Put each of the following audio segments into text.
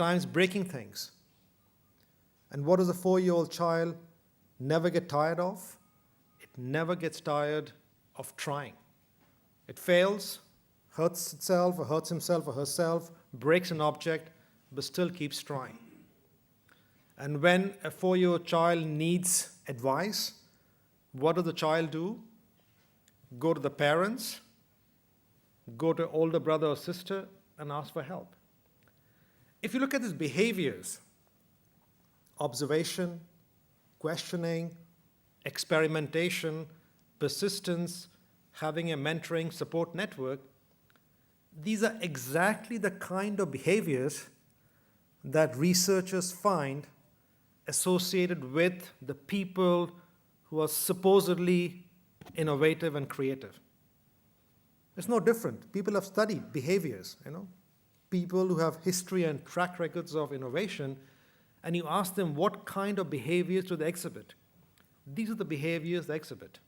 sometimes breaking things. And what does a 4-year-old child never get tired of? It never gets tired of trying. It fails, hurts itself or hurts himself or herself, breaks an object, but still keeps trying. And when a 4-year-old child needs advice, what does the child do? Go to the parents, go to older brother or sister, and ask for help. If you look at these behaviors, observation, questioning, experimentation, persistence, having a mentoring support network, these are exactly the kind of behaviors that researchers find associated with the people who are supposedly innovative and creative. It's no different. People have studied behaviors, people who have history and track records of innovation, and you ask them what kind of behaviors do they exhibit. These are the behaviors they exhibit.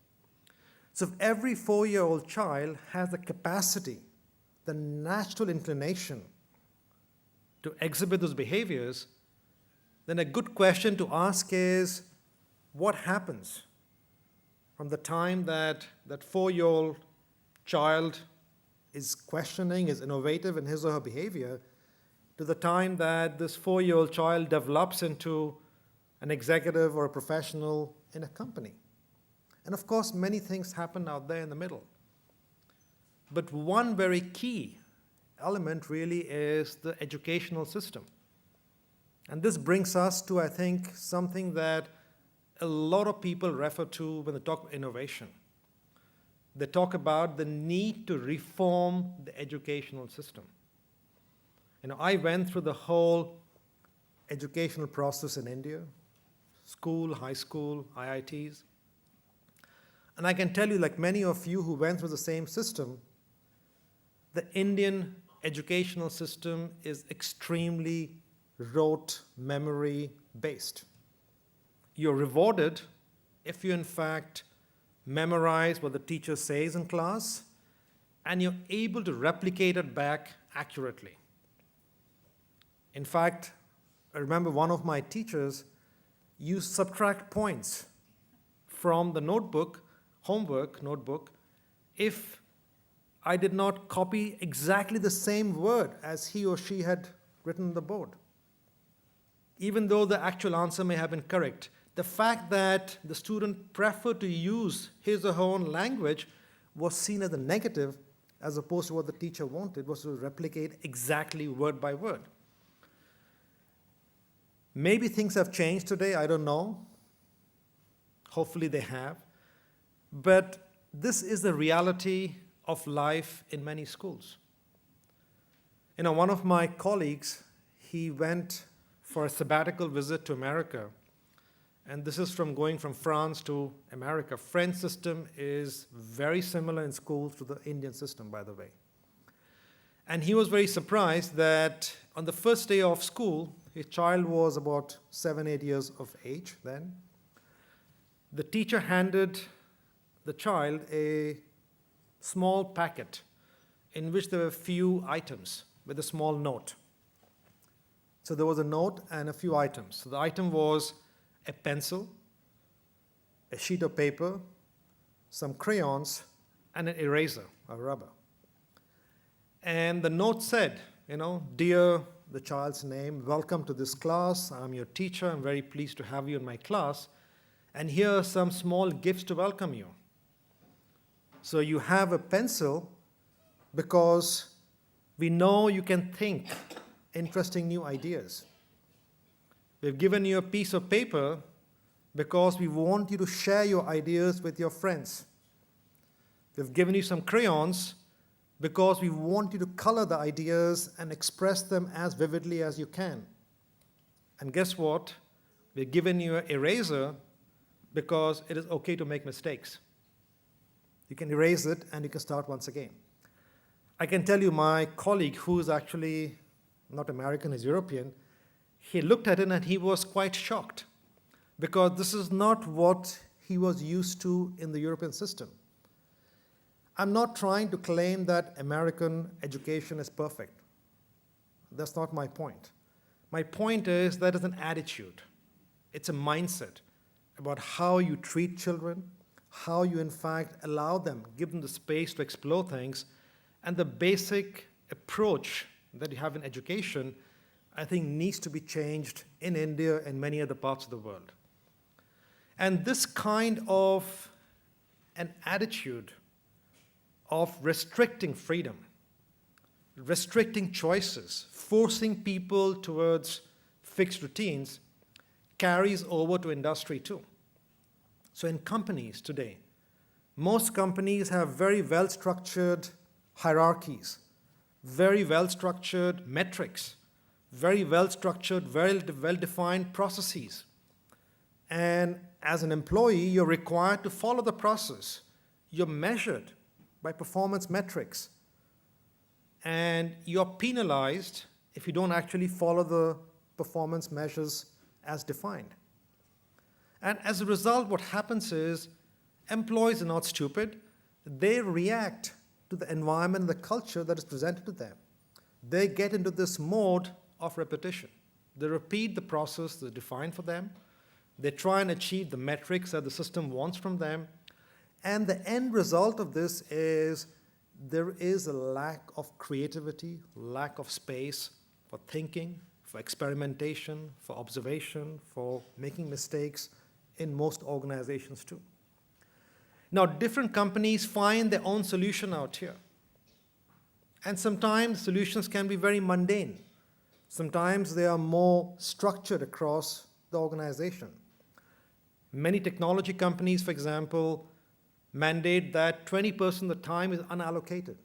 So if every 4-year-old child has the capacity, the natural inclination to exhibit those behaviors, then a good question to ask is, what happens from the time that 4-year-old child is questioning, is innovative in his or her behavior, to the time that this 4-year-old child develops into an executive or a professional in a company? And of course, many things happen out there in the middle. But one very key element really is the educational system. And this brings us to, I think, something that a lot of people refer to when they talk innovation. They talk about the need to reform the educational system. I went through the whole educational process in India, school, high school, IITs. And I can tell you, like many of you who went through the same system, the Indian educational system is extremely rote memory based. You're rewarded if you in fact memorize what the teacher says in class and you're able to replicate it back accurately. In fact, I remember one of my teachers used subtract points from the homework notebook, if I did not copy exactly the same word as he or she had written on the board. Even though the actual answer may have been correct, the fact that the student preferred to use his or her own language was seen as a negative, as opposed to what the teacher wanted, was to replicate exactly word by word. Maybe things have changed today, I don't know. Hopefully they have. But this is the reality of life in many schools. One of my colleagues, he went for a sabbatical visit to America. And this is from going from France to America. French system is very similar in schools to the Indian system, by the way. And he was very surprised that on the first day of school, his child was about 7, 8 years of age then. The teacher handed the child a small packet in which there were a few items with a small note. So there was a note and a few items. So the item was a pencil, a sheet of paper, some crayons, and an eraser, a rubber. And the note said, dear, the child's name, welcome to this class. I'm your teacher. I'm very pleased to have you in my class. And here are some small gifts to welcome you. So you have a pencil because we know you can think interesting new ideas. We've given you a piece of paper because we want you to share your ideas with your friends. We've given you some crayons because we want you to color the ideas and express them as vividly as you can. And guess what? We've given you an eraser because it is okay to make mistakes. You can erase it and you can start once again. I can tell you my colleague, who is actually not American, he's European, he looked at it and he was quite shocked because this is not what he was used to in the European system. I'm not trying to claim that American education is perfect. That's not my point. My point is that is an attitude. It's a mindset about how you treat children, how you in fact allow them, give them the space to explore things, and the basic approach that you have in education, I think needs to be changed in India and many other parts of the world. And this kind of an attitude of restricting freedom, restricting choices, forcing people towards fixed routines carries over to industry too. So in companies today, most companies have very well-structured hierarchies, very well-structured metrics, very well-structured, very well-defined processes. And as an employee, you're required to follow the process. You're measured by performance metrics. And you're penalized if you don't actually follow the performance measures as defined. And as a result, what happens is employees are not stupid. They react to the environment and the culture that is presented to them. They get into this mode of repetition. They repeat the process that's defined for them. They try and achieve the metrics that the system wants from them. And the end result of this is there is a lack of creativity, lack of space for thinking, for experimentation, for observation, for making mistakes in most organizations too. Now, different companies find their own solution out here. And sometimes solutions can be very mundane. Sometimes they are more structured across the organization. Many technology companies, for example, mandate that 20% of the time is unallocated.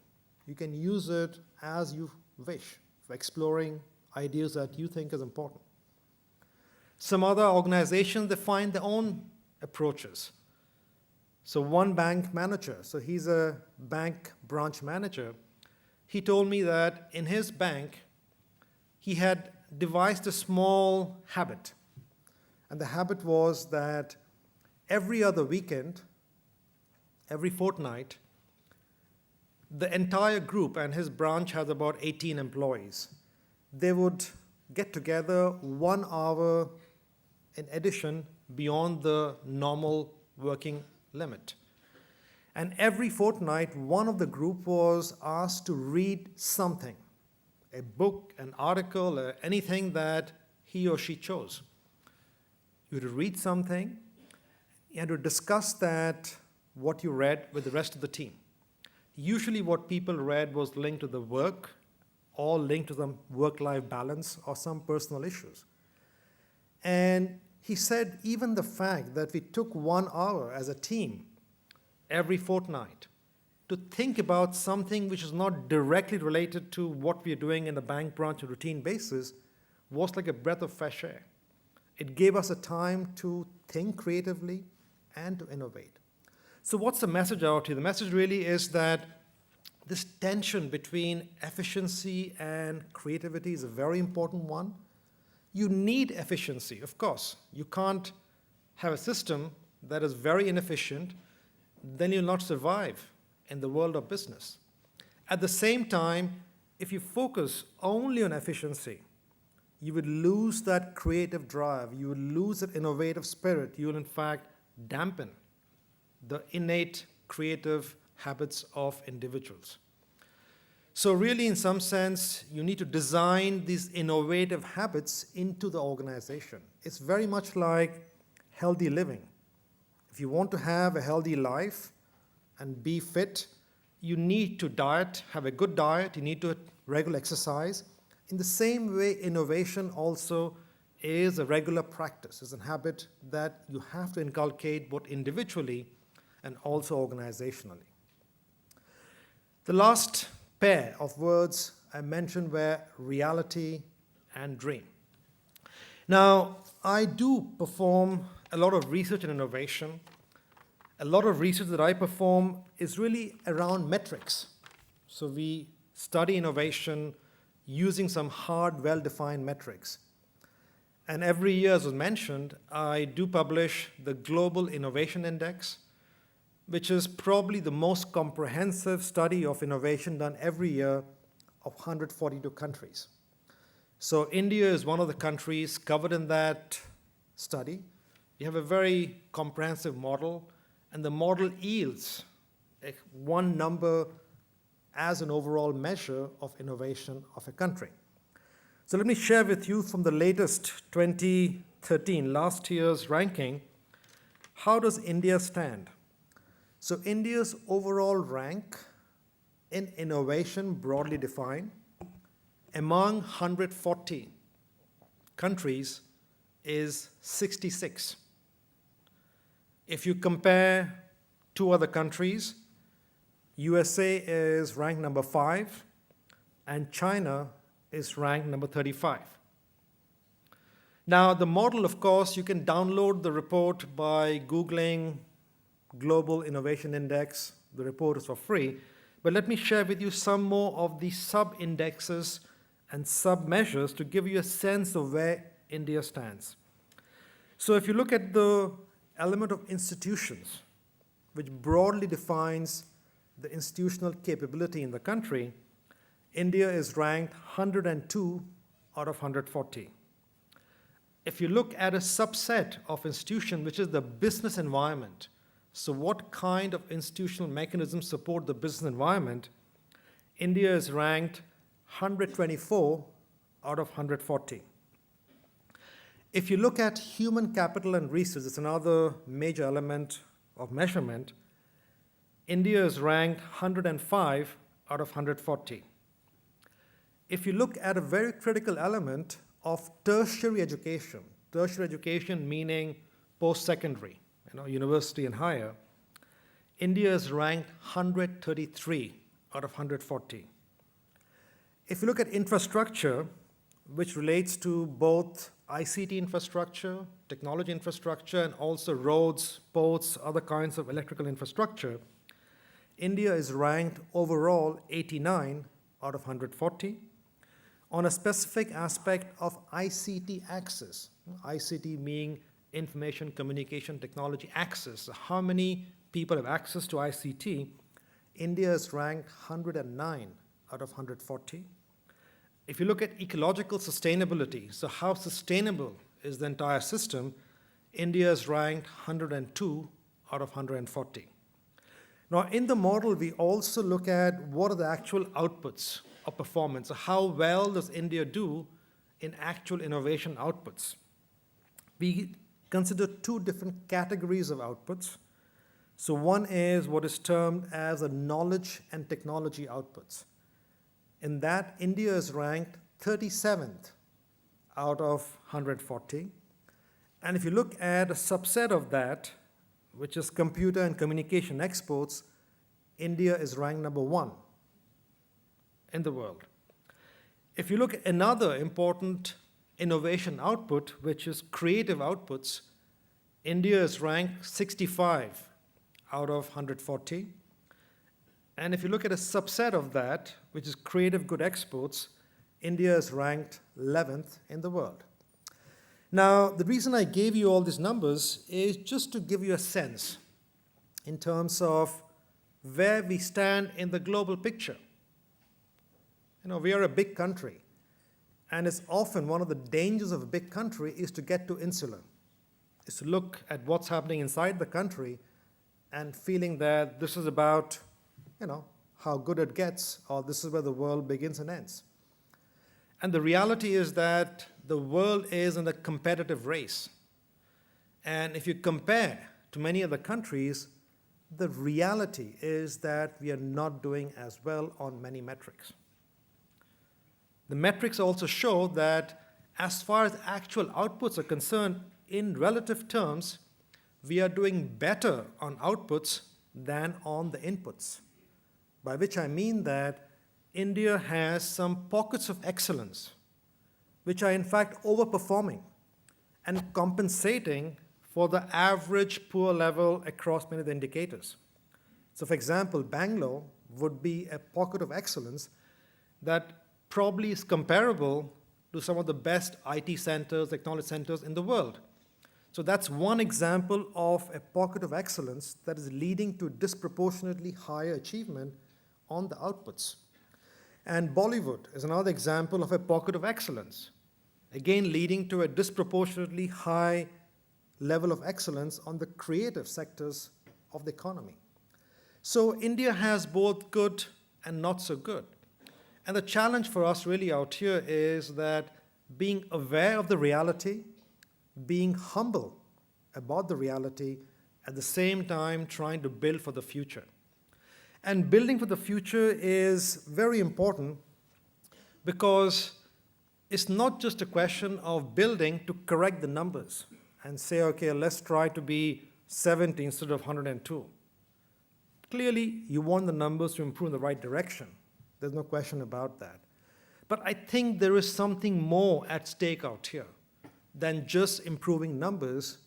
You can use it as you wish for exploring ideas that you think is important. Some other organizations, they find their own approaches. So one bank manager, so he's a bank branch manager, he told me that in his bank, he had devised a small habit. And the habit was that every other weekend, every fortnight, the entire group, and his branch has about 18 employees, they would get together 1 hour in addition beyond the normal working limit. And every fortnight, one of the group was asked to read something, a book, an article, anything that he or she chose. You had to read something, you had to discuss that, what you read, with the rest of the team. Usually what people read was linked to the work, or linked to some work-life balance or some personal issues. And he said even the fact that we took 1 hour as a team every fortnight to think about something which is not directly related to what we are doing in a bank branch on a routine basis was like a breath of fresh air. It gave us a time to think creatively and to innovate. So what's the message out here? The message really is that this tension between efficiency and creativity is a very important one. You need efficiency, of course. You can't have a system that is very inefficient, then you'll not survive in the world of business. At the same time, if you focus only on efficiency, you would lose that creative drive, you would lose that innovative spirit, you will in fact dampen the innate creative habits of individuals. So really, in some sense, you need to design these innovative habits into the organization. It's very much like healthy living. If you want to have a healthy life and be fit, you need to diet, have a good diet, you need to regular exercise. In the same way, innovation also is a regular practice, is a habit that you have to inculcate both individually and also organizationally. The last pair of words I mentioned were reality and dream. Now, I do perform a lot of research and innovation. A lot of research that I perform is really around metrics. So we study innovation using some hard, well-defined metrics. And every year, as was mentioned, I do publish the Global Innovation Index, which is probably the most comprehensive study of innovation done every year of 142 countries. So India is one of the countries covered in that study. You have a very comprehensive model, and the model yields one number as an overall measure of innovation of a country. So let me share with you from the latest 2013, last year's ranking, how does India stand? So India's overall rank in innovation, broadly defined, among 140 countries is 66. If you compare two other countries, USA is ranked number 5 and China is ranked number 35. Now, the model, of course, you can download the report by Googling Global Innovation Index. The report is for free. But let me share with you some more of the sub-indexes and sub-measures to give you a sense of where India stands. So if you look at the element of institutions, which broadly defines the institutional capability in the country, India is ranked 102 out of 140. If you look at a subset of institution, which is the business environment, so what kind of institutional mechanisms support the business environment, India is ranked 124 out of 140. If you look at human capital and resources, it's another major element of measurement, India is ranked 105 out of 140. If you look at a very critical element of tertiary education meaning post-secondary, university and higher, India is ranked 133 out of 140. If you look at infrastructure, which relates to both ICT infrastructure, technology infrastructure, and also roads, ports, other kinds of electrical infrastructure, India is ranked overall 89 out of 140. On a specific aspect of ICT access, ICT meaning information communication technology access, so how many people have access to ICT, India is ranked 109 out of 140. If you look at ecological sustainability, so how sustainable is the entire system, India is ranked 102 out of 140. Now, in the model, we also look at what are the actual outputs of performance. So how well does India do in actual innovation outputs? We consider two different categories of outputs. So one is what is termed as a knowledge and technology outputs. In that, India is ranked 37th out of 140. And if you look at a subset of that, which is computer and communication exports, India is ranked number 1 in the world. If you look at another important innovation output, which is creative outputs, India is ranked 65 out of 140. And if you look at a subset of that, which is creative good exports, India is ranked 11th in the world. Now, the reason I gave you all these numbers is just to give you a sense in terms of where we stand in the global picture. We are a big country, and it's often one of the dangers of a big country is to get too insular, is to look at what's happening inside the country and feeling that this is about, how good it gets, or this is where the world begins and ends. And the reality is that the world is in a competitive race. And if you compare to many other countries, the reality is that we are not doing as well on many metrics. The metrics also show that as far as actual outputs are concerned, in relative terms, we are doing better on outputs than on the inputs. By which I mean that India has some pockets of excellence, which are in fact overperforming and compensating for the average poor level across many of the indicators. So for example, Bangalore would be a pocket of excellence that probably is comparable to some of the best IT centers, technology centers in the world. So that's one example of a pocket of excellence that is leading to disproportionately higher achievement on the outputs. And Bollywood is another example of a pocket of excellence, again leading to a disproportionately high level of excellence on the creative sectors of the economy. So India has both good and not so good. And the challenge for us really out here is that being aware of the reality, being humble about the reality, at the same time trying to build for the future. And building for the future is very important because it's not just a question of building to correct the numbers and say, okay, let's try to be 70 instead of 102. Clearly, you want the numbers to improve in the right direction. There's no question about that. But I think there is something more at stake out here than just improving numbers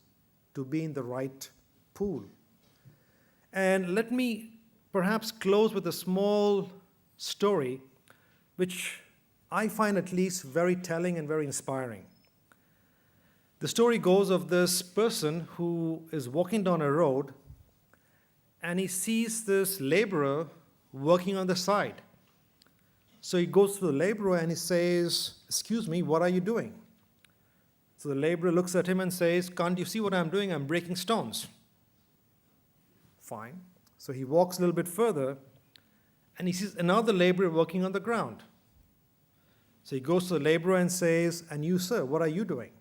to be in the right pool. And let me perhaps close with a small story, which I find at least very telling and very inspiring. The story goes of this person who is walking down a road and he sees this laborer working on the side. So he goes to the laborer and he says, "Excuse me, what are you doing?" So the laborer looks at him and says, "Can't you see what I'm doing? I'm breaking stones." Fine. So he walks a little bit further and he sees another laborer working on the ground. So he goes to the laborer and says, "And you, sir, what are you doing?"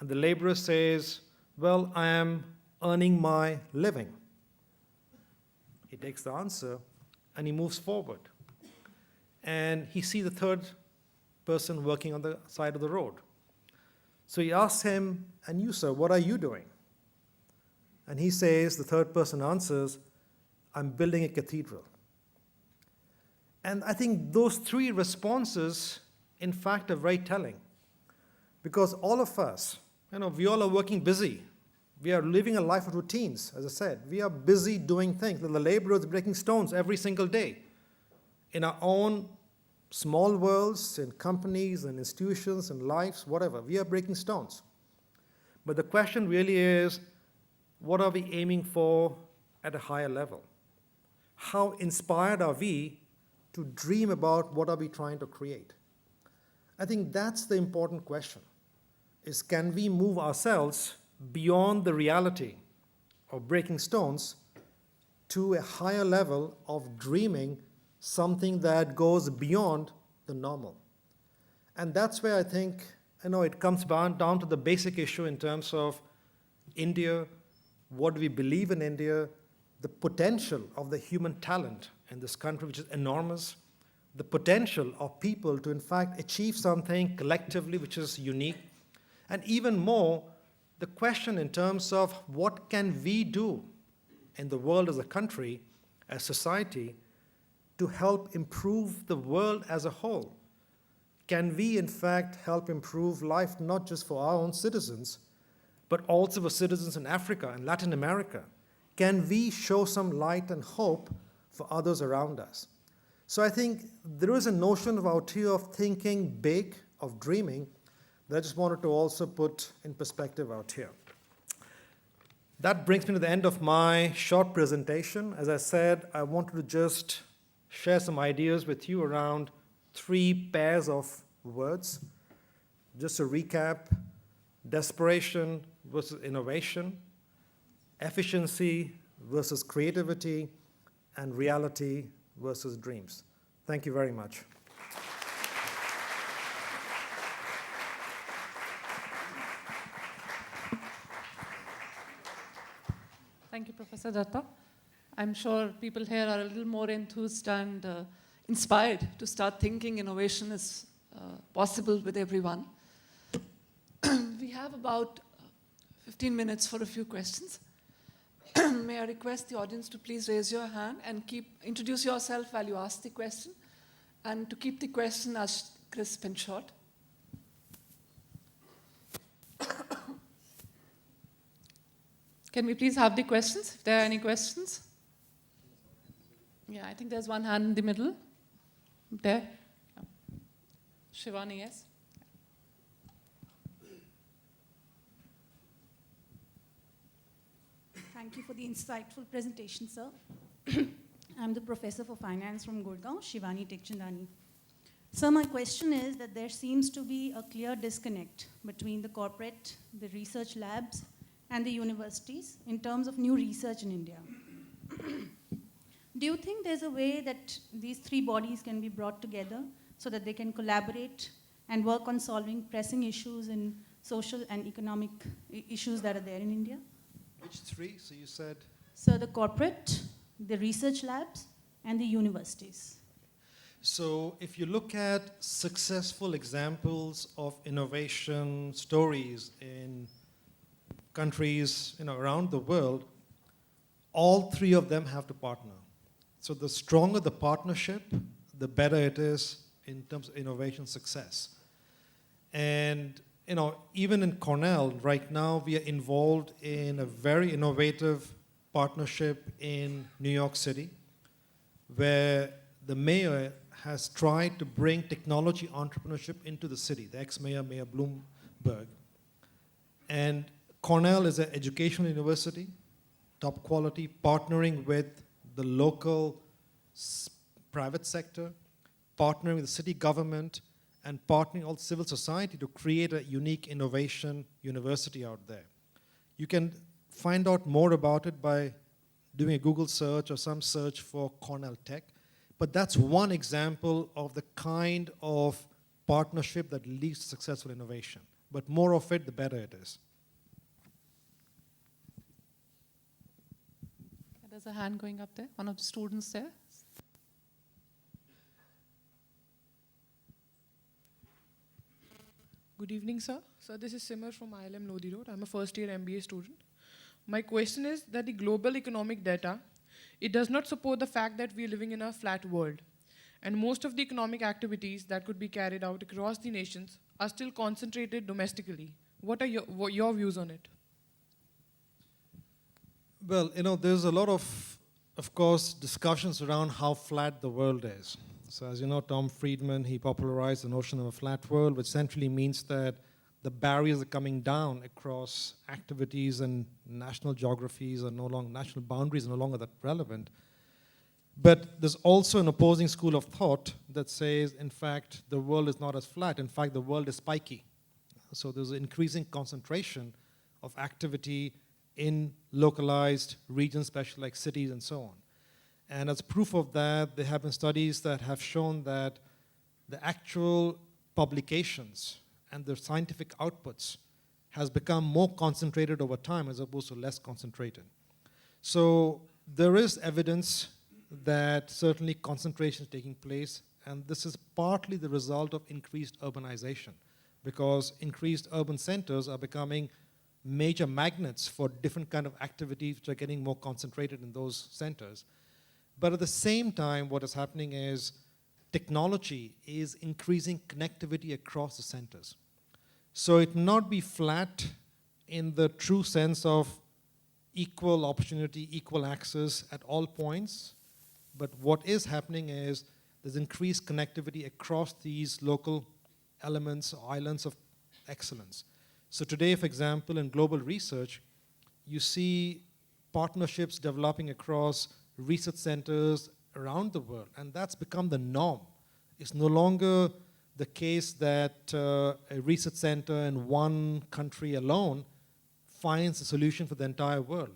And the laborer says, "Well, I am earning my living." He takes the answer and he moves forward. And he sees the third person working on the side of the road. So he asks him, "And you, sir, what are you doing?" And he says, the third person answers, "I'm building a cathedral." And I think those three responses, in fact, are very telling. Because all of us, we all are working busy. We are living a life of routines, as I said. We are busy doing things. The laborer is breaking stones every single day. In our own small worlds, in companies and institutions and lives, whatever, we are breaking stones. But the question really is, what are we aiming for at a higher level? How inspired are we to dream about what are we trying to create? I think that's the important question, is can we move ourselves beyond the reality of breaking stones to a higher level of dreaming something that goes beyond the normal? And that's where I think, it comes down to the basic issue in terms of India, what do we believe in India, the potential of the human talent in this country, which is enormous, the potential of people to, in fact, achieve something collectively which is unique, and even more, the question in terms of what can we do in the world as a country, as society, to help improve the world as a whole? Can we, in fact, help improve life not just for our own citizens, but also for citizens in Africa and Latin America? Can we show some light and hope for others around us? So I think there is a notion out here of thinking big, of dreaming, that I just wanted to also put in perspective out here. That brings me to the end of my short presentation. As I said, I wanted to just share some ideas with you around 3 pairs of words. Just to recap: desperation versus innovation, efficiency versus creativity, and reality versus dreams. Thank you very much. Thank you, Professor Dutta. I'm sure people here are a little more enthused and inspired to start thinking innovation is possible with everyone. We have about 15 minutes for a few questions. May I request the audience to please raise your hand and introduce yourself while you ask the question, and to keep the question as crisp and short. Can we please have the questions, if there are any questions? Yeah, I think there's one hand in the middle. There. Yeah. Shivani, yes? Thank you for the insightful presentation, sir. I'm the professor for finance from Gurgaon, Shivani Tekchandani. So my question is that there seems to be a clear disconnect between the corporate, the research labs, and the universities in terms of new research in India. Do you think there's a way that these three bodies can be brought together so that they can collaborate and work on solving pressing issues in social and economic issues that are there in India? Which three? So you said? So the corporate, the research labs, and the universities. So if you look at successful examples of innovation stories in countries around the world, all three of them have to partner. So the stronger the partnership, the better it is in terms of innovation success. And even in Cornell, right now we are involved in a very innovative partnership in New York City, where the mayor has tried to bring technology entrepreneurship into the city, the ex-mayor, Mayor Bloomberg. And Cornell is an educational university, top quality, partnering with the local private sector, partnering with the city government, and partnering all civil society to create a unique innovation university out there. You can find out more about it by doing a Google search or some search for Cornell Tech. But that's one example of the kind of partnership that leads to successful innovation. But more of it, the better it is. There's a hand going up there, one of the students there. Good evening, sir. So this is Simar from IILM Lodi Road. I'm a first-year MBA student. My question is that the global economic data, it does not support the fact that we are living in a flat world. And most of the economic activities that could be carried out across the nations are still concentrated domestically. What are your views on it? Well, there's a lot of course, discussions around how flat the world is. So as you know, Tom Friedman, he popularized the notion of a flat world, which essentially means that the barriers are coming down across activities and national geographies are no longer, national boundaries are no longer that relevant. But there's also an opposing school of thought that says, in fact, the world is not as flat. In fact, the world is spiky. So there's an increasing concentration of activity in localized regions, especially like cities and so on. And as proof of that, there have been studies that have shown that the actual publications and the scientific outputs has become more concentrated over time as opposed to less concentrated. So there is evidence that certainly concentration is taking place, and this is partly the result of increased urbanization, because increased urban centers are becoming major magnets for different kind of activities which are getting more concentrated in those centers. But at the same time, what is happening is technology is increasing connectivity across the centers. So it may not be flat in the true sense of equal opportunity, equal access at all points, but what is happening is there's increased connectivity across these local elements, islands of excellence. So today, for example, in global research, you see partnerships developing across research centers around the world, and that's become the norm. It's no longer the case that a research center in one country alone finds a solution for the entire world.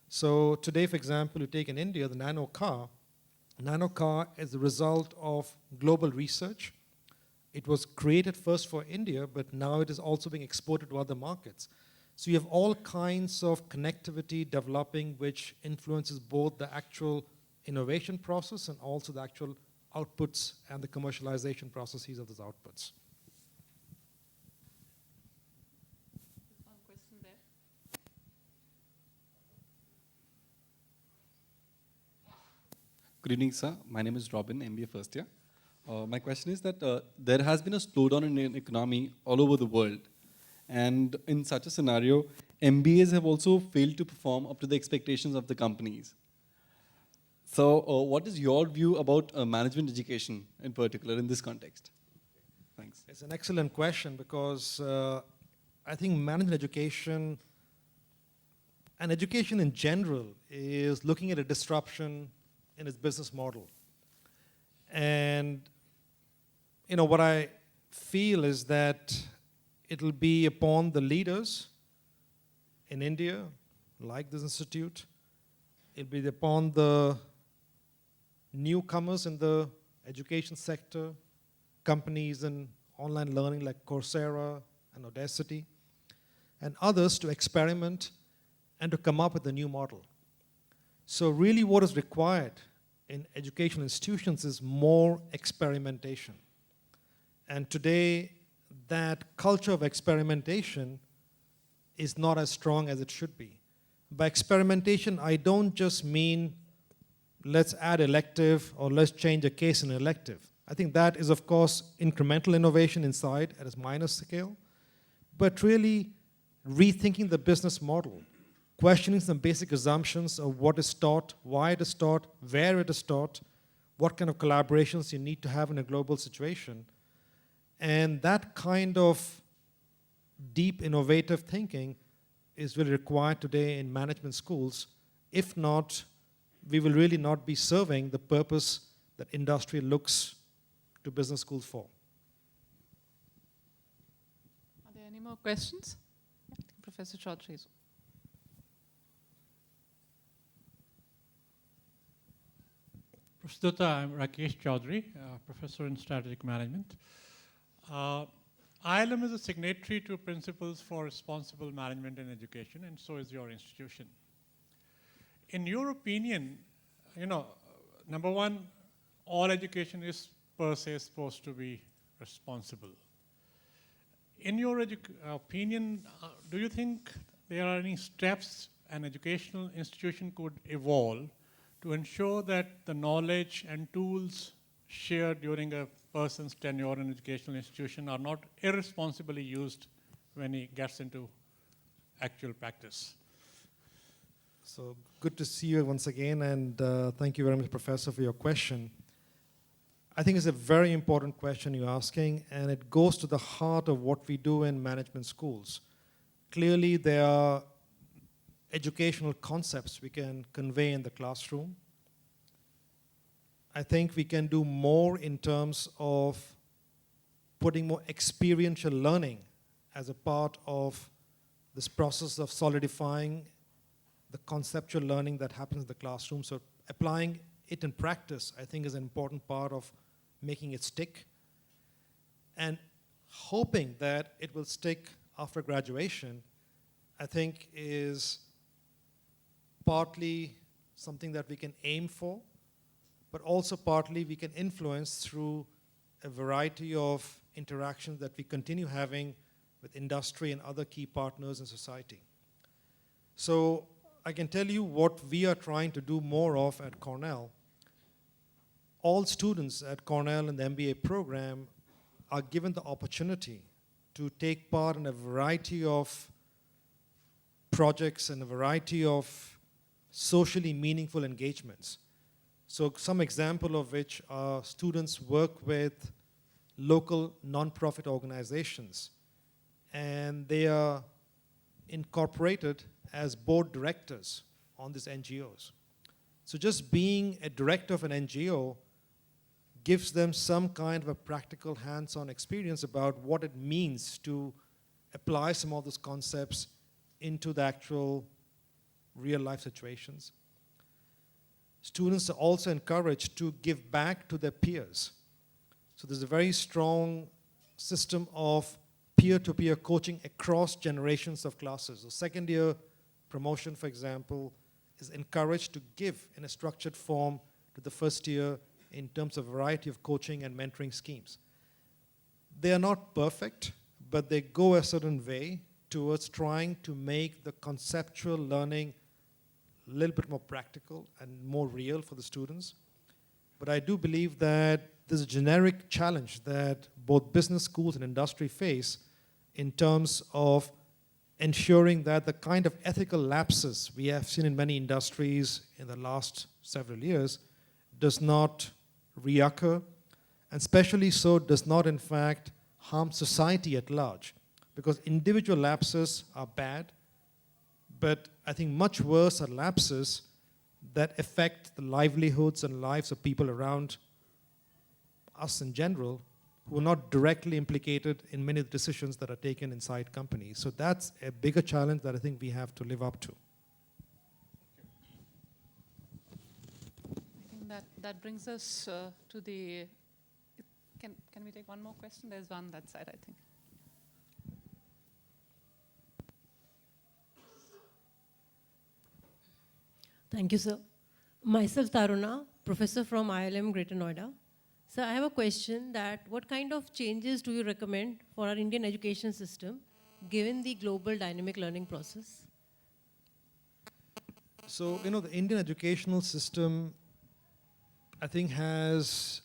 So today, for example, you take in India, the nano car. Nano car is the result of global research. It was created first for India, but now it is also being exported to other markets. So you have all kinds of connectivity developing which influences both the actual innovation process and also the actual outputs and the commercialization processes of those outputs. One question there. Good evening, sir. My name is Robin, MBA first year. My question is that there has been a slowdown in the economy all over the world. And in such a scenario, MBAs have also failed to perform up to the expectations of the companies. So what is your view about management education in particular in this context? Thanks. It's an excellent question because I think management education and education in general is looking at a disruption in its business model. And what I feel is that it'll be upon the leaders in India, like this institute, it'll be upon the newcomers in the education sector, companies in online learning like Coursera and Audacity, and others to experiment and to come up with a new model. So really what is required in educational institutions is more experimentation. And today, that culture of experimentation is not as strong as it should be. By experimentation, I don't just mean let's add elective or let's change a case in elective. I think that is, of course, incremental innovation inside at a minor scale, but really rethinking the business model, questioning some basic assumptions of what is taught, why it is taught, where it is taught, what kind of collaborations you need to have in a global situation. And that kind of deep innovative thinking is really required today in management schools. If not, we will really not be serving the purpose that industry looks to business schools for. Are there any more questions? Professor Chaudhary. Prof Dutta, I'm Rakesh Chaudhary, Professor in Strategic Management. IILM is a signatory to Principles for Responsible Management in Education, and so is your institution. In your opinion, number one, all education is per se supposed to be responsible. In your opinion, do you think there are any steps an educational institution could evolve to ensure that the knowledge and tools shared during a person's tenure in educational institution are not irresponsibly used when he gets into actual practice? So good to see you once again, and thank you very much, Professor, for your question. I think it's a very important question you're asking, and it goes to the heart of what we do in management schools. Clearly, there are educational concepts we can convey in the classroom. I think we can do more in terms of putting more experiential learning as a part of this process of solidifying the conceptual learning that happens in the classroom. So applying it in practice, I think, is an important part of making it stick. And hoping that it will stick after graduation, I think, is partly something that we can aim for, but also partly we can influence through a variety of interactions that we continue having with industry and other key partners in society. So I can tell you what we are trying to do more of at Cornell. All students at Cornell in the MBA program are given the opportunity to take part in a variety of projects and a variety of socially meaningful engagements. So some example of which are students work with local nonprofit organizations, and they are incorporated as board directors on these NGOs. So just being a director of an NGO gives them some kind of a practical hands-on experience about what it means to apply some of those concepts into the actual real-life situations. Students are also encouraged to give back to their peers. So there's a very strong system of peer-to-peer coaching across generations of classes. So second year promotion, for example, is encouraged to give in a structured form to the first year in terms of variety of coaching and mentoring schemes. They are not perfect, but they go a certain way towards trying to make the conceptual learning a little bit more practical and more real for the students. But I do believe that there's a generic challenge that both business schools and industry face in terms of ensuring that the kind of ethical lapses we have seen in many industries in the last several years does not reoccur, and especially so does not in fact harm society at large, because individual lapses are bad, but I think much worse are lapses that affect the livelihoods and lives of people around us in general, who are not directly implicated in many of the decisions that are taken inside companies. So that's a bigger challenge that I think we have to live up to. I think that brings us to the. Can we take one more question? There's one that side, I think. Thank you, sir. Myself, Taruna, professor from IILM Greater Noida. So I have a question that what kind of changes do you recommend for our Indian education system given the global dynamic learning process? So, the Indian educational system, I think, has